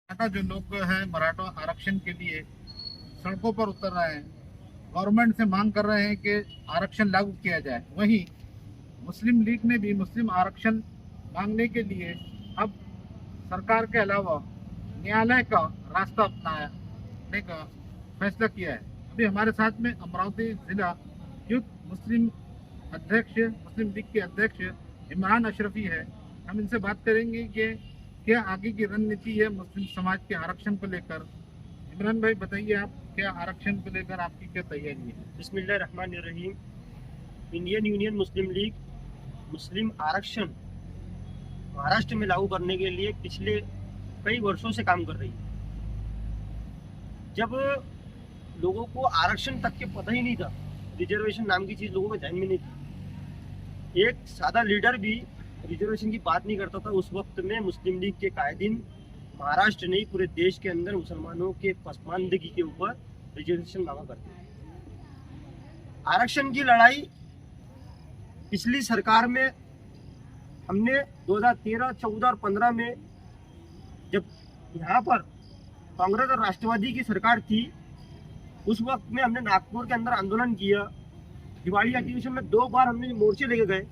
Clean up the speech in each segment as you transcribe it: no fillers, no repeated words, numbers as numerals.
मराठा जो लोग हैं मराठा आरक्षण के लिए सड़कों पर उतर रहे हैं, गवर्नमेंट से मांग कर रहे हैं कि आरक्षण लागू किया जाए। वहीं मुस्लिम लीग ने भी मुस्लिम आरक्षण मांगने के लिए अब सरकार के अलावा न्यायालय का रास्ता अपनाने का फैसला किया है। अभी हमारे साथ में अमरावती जिला युद्ध मुस्लिम अध्यक्ष मुस्लिम लीग के अध्यक्ष इमरान अशरफी है। हम इनसे बात करेंगे कि क्या आगे की रणनीति है मुस्लिम समाज के आरक्षण को लेकर। इमरान भाई बताइए, आप क्या आरक्षण को लेकर आपकी क्या तैयारी है? बिस्मिल्लाहिर्रहमानिर्रहीम। इंडियन यूनियन मुस्लिम लीग मुस्लिम आरक्षण महाराष्ट्र में लागू करने के लिए पिछले कई वर्षों से काम कर रही है। जब लोगों को आरक्षण तक के पता ही नहीं था, रिजर्वेशन नाम की चीज लोगों के ध्यान में नहीं थी, एक सादा लीडर भी रिजर्वेशन की बात नहीं करता था, उस वक्त में मुस्लिम लीग के कायदीन महाराष्ट्र नहीं पूरे देश के अंदर मुसलमानों के पसमानदगी के ऊपर रिजर्वेशन मांगा करते थे। आरक्षण की लड़ाई पिछली सरकार में हमने 2013, 14 और 15 में जब यहाँ पर कांग्रेस और राष्ट्रवादी की सरकार थी, उस वक्त में हमने नागपुर के अंदर आंदोलन किया। दिवाली अधिवेशन में 2 बार हमने मोर्चे लेके गए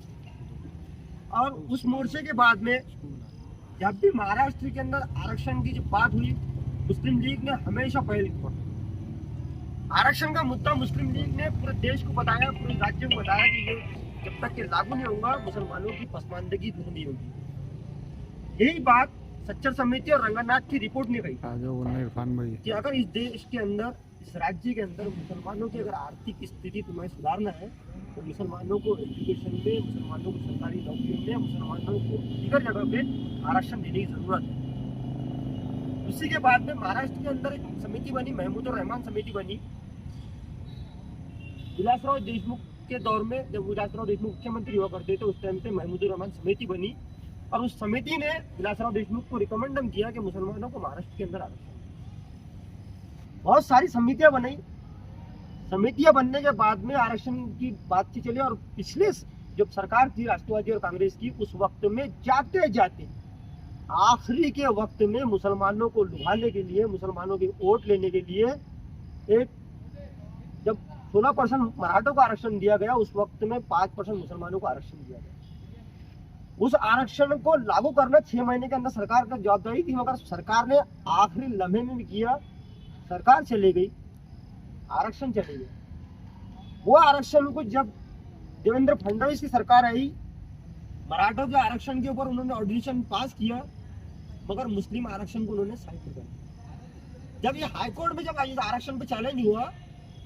और उस मोर्चे के बाद में जब भी महाराष्ट्र के अंदर आरक्षण की जो बात हुई, मुस्लिम लीग ने हमेशा पहल की। आरक्षण का मुद्दा मुस्लिम लीग ने पूरे देश को बताया, पूरे राज्य को बताया कि ये जब तक ये लागू नहीं होगा मुसलमानों की पसमानदगी दूर नहीं होगी। यही बात सच्चर समिति और रंगनाथ की रिपोर्ट ने कही कि अगर इस देश के अंदर, इस राज्य के अंदर मुसलमानों की अगर आर्थिक स्थिति तुम्हें सुधारना है तो मुसलमानों को एजुकेशन में, मुसलमानों को सरकारी नौकरियों में, मुसलमानों को दीगर जगह पे आरक्षण देने की जरूरत है। उसी के बाद में महाराष्ट्र के अंदर एक समिति बनी, महमूदुर रहमान समिति बनी। विलासराव देशमुख के दौर में, जब विलासराव देशमुख मुख्यमंत्री हुआ करते थे, उस टाइम पे महमूदुर रहमान समिति बनी और उस समिति ने विलासराव देशमुख को रिकमेंडन किया कि मुसलमानों को महाराष्ट्र के अंदर आरक्षण। बहुत सारी समितियां बनाई। समितियां बनने के बाद में आरक्षण की बातचीत चली और पिछले जब सरकार थी राष्ट्रवादी और कांग्रेस की, उस वक्त में जाते जाते आखिरी के वक्त में मुसलमानों को लुभाने के लिए, मुसलमानों के वोट लेने के लिए एक जब 16% मराठों को आरक्षण दिया गया, उस वक्त में 5% मुसलमानों को आरक्षण दिया गया। उस आरक्षण को लागू करना 6 महीने के अंदर सरकार की जवाबदारी थी, मगर सरकार ने आखिरी लम्हे में भी किया। सरकार चली गई, आरक्षण चले गए। वो आरक्षण को जब देवेंद्र फडणवीस की सरकार आई, मराठों के आरक्षण के ऊपर उन्होंने ऑर्डिनेशन पास किया, मगर मुस्लिम आरक्षण को उन्होंने साइड कर दिया। जब ये हाईकोर्ट में जब आरक्षण पे चैलेंज हुआ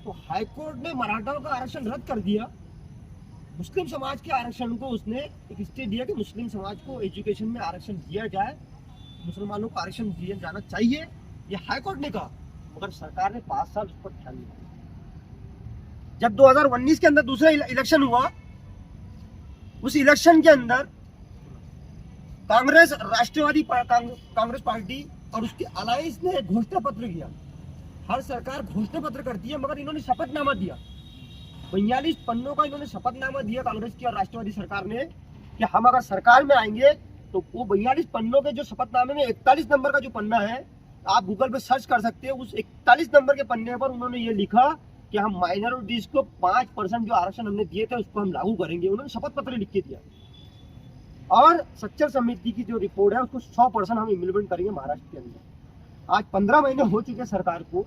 तो हाईकोर्ट ने मराठों का आरक्षण रद्द कर दिया। मुस्लिम समाज के आरक्षण को उसने एक स्टे दिया कि मुस्लिम समाज को एजुकेशन में आरक्षण दिया जाए, मुसलमानों को आरक्षण दिया जाना चाहिए, ये हाईकोर्ट ने कहा, मगर सरकार ने 5 साल उस पर ध्यान नहीं दिया। जब 2019 के अंदर दूसरा इलेक्शन हुआ, उस इलेक्शन के अंदर कांग्रेस, राष्ट्रवादी कांग्रेस पार्टी और उसके अलायंस ने घोषणा पत्र किया। हर सरकार घोषणा पत्र करती है, मगर इन्होंने शपथनामा दिया। 42 पन्नों का इन्होंने शपथनामा दिया कांग्रेस की और राष्ट्रवादी सरकार ने कि हम अगर सरकार में आएंगे तो वो 42 पन्नों के जो शपथनामे में 41 नंबर का जो पन्ना है, आप गूगल पे सर्च कर सकते हैं। उस 41 नंबर के पन्ने पर उन्होंने ये लिखा कि हम माइनॉरिटीज को 5% जो आरक्षण हमने दिए थे उसको हम लागू करेंगे। उन्होंने शपथ पत्र लिख के दिया और सच्चर समिति की जो रिपोर्ट है उसको 100% हम इम्प्लीमेंट करेंगे महाराष्ट्र के अंदर। आज 15 महीने हो चुके सरकार को।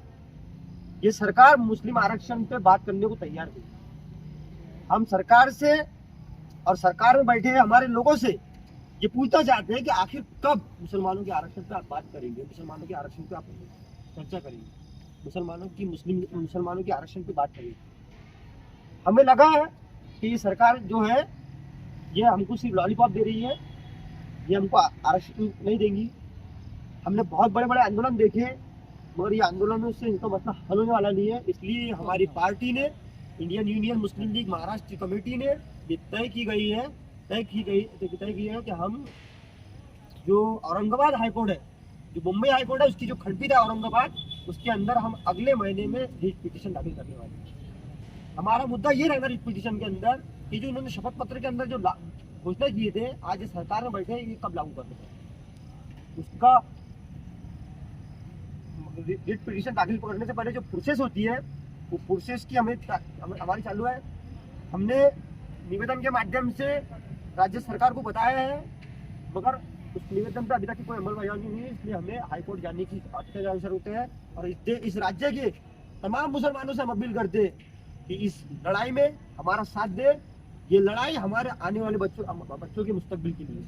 ये सरकार मुस्लिम आरक्षण पे बात करने को तैयार नहीं। हम सरकार से और सरकार में बैठे हमारे लोगों से ये पूछना चाहते हैं कि आखिर कब मुसलमानों के आरक्षण पे आप बात करेंगे, मुसलमानों के आरक्षण पे आप चर्चा करेंगे, मुसलमानों के आरक्षण पे बात करेंगे। हमें लगा है कि ये सरकार जो है ये हमको सिर्फ लॉलीपॉप दे रही है, ये हमको आरक्षण नहीं देंगी। हमने बहुत बड़े बड़े आंदोलन देखे, मगर ये आंदोलनों से इनका मसला हल होने वाला नहीं है। इसलिए हमारी पार्टी ने, इंडियन यूनियन मुस्लिम लीग महाराष्ट्र कमेटी ने ये तय की है कि हम जो औरंगाबाद हाईकोर्ट है, जो मुंबई हाईकोर्ट है, उसकी जो खंडपीठ है औरंगाबाद, उसके अंदर हम अगले महीने में रिट पिटीशन दाखिल करने वाले हैं। हमारा मुद्दा ये रहेगा रिट पिटीशन के अंदर कि जो इन्होंने शपथ पत्र के अंदर जो घोषणा किए थे, आज सरकार में बैठे ये कब लागू कर देते हैं, उसका रिट पिटीशन दाखिल करने से पहले जो प्रोसेस होती है, वो प्रोसेस की हमारी चालू है। हमने निवेदन के माध्यम से राज्य सरकार को बताया है, मगर उस निवेदन पर अभी तक कोई अमलबजावनी नहीं है। इसलिए हमें हाईकोर्ट जाने की अत्याचार जरूरत है। और इस राज्य के तमाम मुसलमानों से हम अपील करते हैं कि इस लड़ाई में हमारा साथ दे। ये लड़ाई हमारे आने वाले बच्चों के मुस्तकबिल के लिए।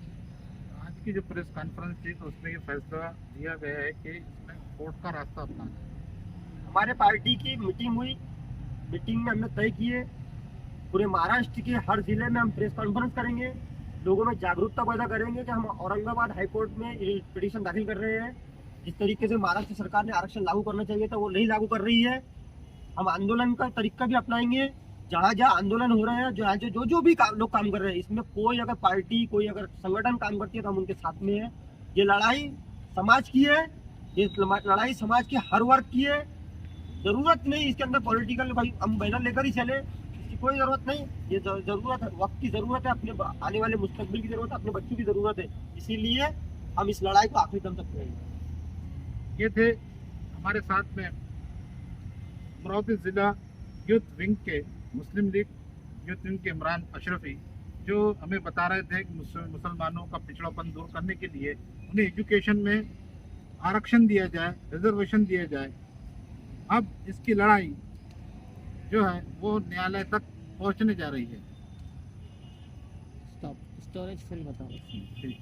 आज की जो प्रेस कॉन्फ्रेंस थी तो उसमें ये फैसला लिया गया है कि इसमें कोर्ट का रास्ता अपनाना है। हमारे पार्टी की मीटिंग हुई, मीटिंग में हमने तय किए पूरे महाराष्ट्र के हर जिले में हम प्रेस कॉन्फ्रेंस करेंगे, लोगों में जागरूकता पैदा करेंगे कि हम औरंगाबाद हाईकोर्ट में पिटीशन दाखिल कर रहे हैं। जिस तरीके से महाराष्ट्र सरकार ने आरक्षण लागू करना चाहिए था वो नहीं लागू कर रही है। हम आंदोलन का तरीका भी अपनाएंगे। जहाँ जहाँ आंदोलन हो रहे हैं, जो भी लोग काम कर रहे हैं, इसमें कोई अगर पार्टी, कोई अगर संगठन काम करती है तो हम उनके साथ में है। ये लड़ाई समाज की है, ये लड़ाई समाज के हर वर्ग की है। जरूरत नहीं इसके अंदर पॉलिटिकल भाई हम बैनर लेकर ही चले, इसकी कोई जरूरत नहीं। ये जरूरत है, वक्त की जरूरत है, अपने आने वाले मुस्तकबिल की जरूरत है, अपने बच्चों की जरूरत है। इसीलिए हम इस लड़ाई को आखिरी दम तक करेंगे। ये थे हमारे साथ में अमरावती जिला यूथ विंग के मुस्लिम लीग यूथ विंग के इमरान अशरफी, जो हमें बता रहे थे कि मुसलमानों का पिछड़ापन दूर करने के लिए उन्हें एजुकेशन में आरक्षण दिया जाए, रिजर्वेशन दिया जाए। अब इसकी लड़ाई जो है वो न्यायालय तक पहुंचने जा रही है। स्टॉप स्टोरेज फिल बताओ। ठीक।